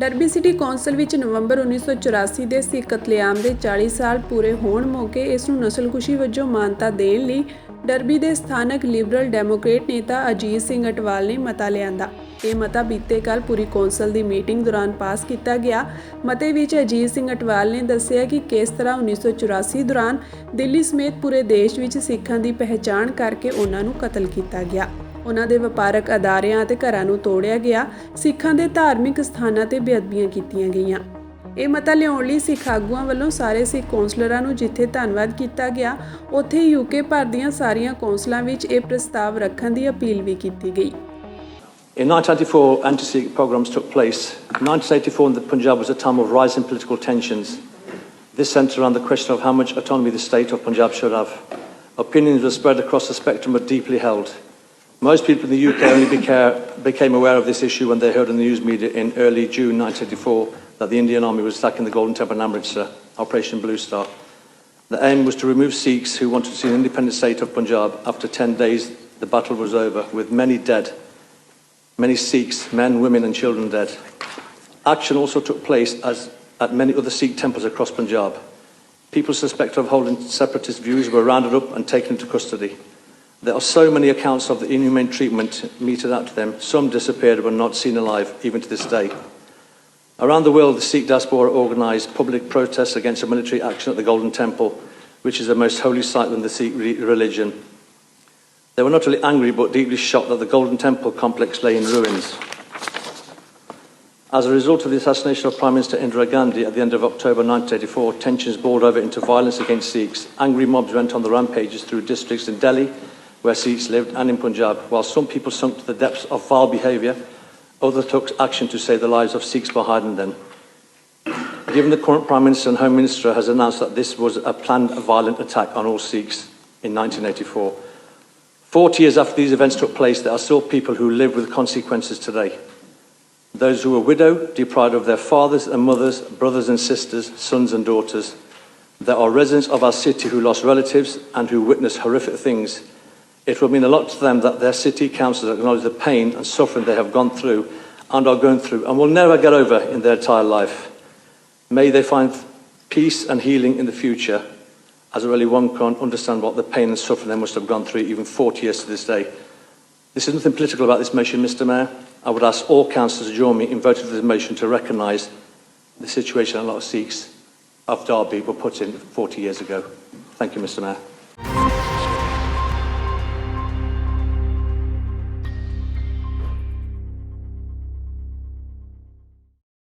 Derby city council ਵਿੱਚ ਨਵੰਬਰ 1984 ਦੇ ਸਿੱਖ ਕਤਲੇਆਮ ਦੇ 40 ਸਾਲ ਪੂਰੇ ਹੋਣ ਮੌਕੇ ਇਸ ਨੂੰ ਨਸਲਕੁਸ਼ੀ ਵਜੋਂ ਮਾਨਤਾ ਦੇਣ ਲਈ ਡਰਬੀ ਦੇ ਸਥਾਨਕ ਲਿਬਰਲ ਡੈਮੋਕ੍ਰੇਟ ਨੇਤਾ ਅਜੀਤ ਸਿੰਘ ਅਟਵਾਲ ਨੇ ਮਤਾ ਲਿਆਂਦਾ। ਇਹ ਮਤਾ ਬੀਤੇ ਕੱਲ੍ਹ ਪੂਰੀ ਕੌਂਸਲ ਦੀ ਮੀਟਿੰਗ ਦੌਰਾਨ ਪਾਸ ਕੀਤਾ ਗਿਆ। ਮਤੇ ਵਿੱਚ ਅਜੀਤ ਸਿੰਘ ਅਟਵਾਲ ਨੇ ਦੱਸਿਆ ਕਿ ਕਿਸ ਤਰ੍ਹਾਂ 1984 ਦੌਰਾਨ ਦਿੱਲੀ ਸਮੇਤ ਪੂਰੇ ਦੇਸ਼ ਵਿੱਚ ਸਿੱਖਾਂ ਦੀ ਪਹਿਚਾਣ ਕਰਕੇ ਉਹਨਾਂ ਨੂੰ ਕਤਲ ਕੀਤਾ ਗਿਆ। ਉਹਨਾਂ ਦੇ ਵਪਾਰਕ ਅਦਾਰਿਆਂ ਅਤੇ ਘਰਾਂ ਨੂੰ ਤੋੜਿਆ ਗਿਆ। ਸਿੱਖਾਂ ਦੇ ਧਾਰਮਿਕ ਸਥਾਨਾਂ ਤੇ ਬੇਅਦਬੀਆਂ ਕੀਤੀਆਂ ਗਈਆਂ। ਇਹ ਮਤਾ ਲਿਆਉਣ ਲਈ ਸਿੱਖ ਆਗੂਆਂ ਵੱਲੋਂ ਸਾਰੇ ਸਿੱਖ ਕੌਂਸਲਰਾਂ ਨੂੰ ਜਿੱਥੇ ਧੰਨਵਾਦ ਕੀਤਾ ਗਿਆ, ਉੱਥੇ ਯੂਕੇ ਭਰ ਦੀਆਂ ਸਾਰੀਆਂ ਕੌਂਸਲਾਂ ਵਿੱਚ ਇਹ ਪ੍ਰਸਤਾਵ ਰੱਖਣ ਦੀ ਅਪੀਲ ਵੀ ਕੀਤੀ ਗਈ। In 1984, anti-Sikh pogroms took place. In 1984, the Punjab was a time of rising political tensions. This centred around the question of how much autonomy the state of Punjab should have. Opinions were spread across the spectrum but deeply held. Most people in the UK only became aware of this issue when they heard in the news media in early June 1984 that the Indian Army was attacking the Golden Temple in Amritsar, Operation Blue Star. The aim was to remove Sikhs who wanted to see an independent state of Punjab. After 10 days, the battle was over, with many dead. Many Sikhs, men, women and children dead. Action also took place at many other Sikh temples across Punjab. People suspected of holding separatist views were rounded up and taken into custody. There are so many accounts of the inhumane treatment meted out to them. Some disappeared but not seen alive, even to this day. Around the world, the Sikh diaspora organised public protests against the military action at the Golden Temple, which is the most holy site within the Sikh religion. They were not only angry but deeply shocked that the Golden Temple complex lay in ruins. As a result of the assassination of Prime Minister Indira Gandhi at the end of October 1984, tensions boiled over into violence against Sikhs. Angry mobs went on the rampages through districts in Delhi, where Sikhs lived, and in Punjab. While some people sunk to the depths of vile behaviour, others took action to save the lives of Sikhs by hiding them. Given the current Prime Minister and Home Minister has announced that this was a planned violent attack on all Sikhs in 1984. 40 years after these events took place, there are still people who live with consequences today. Those who were widowed, deprived of their fathers and mothers, brothers and sisters, sons and daughters. There are residents of our city who lost relatives and who witnessed horrific things. It will mean a lot to them that their city councillors acknowledge the pain and suffering they have gone through and are going through and will never get over in their entire life. May they find peace and healing in the future, as really one can't understand what the pain and suffering they must have gone through even 40 years to this day. This is nothing political about this motion, Mr Mayor. I would ask all councillors to join me in voting for this motion to recognise the situation a lot of Sikhs of Derby were put in 40 years ago. Thank you, Mr Mayor.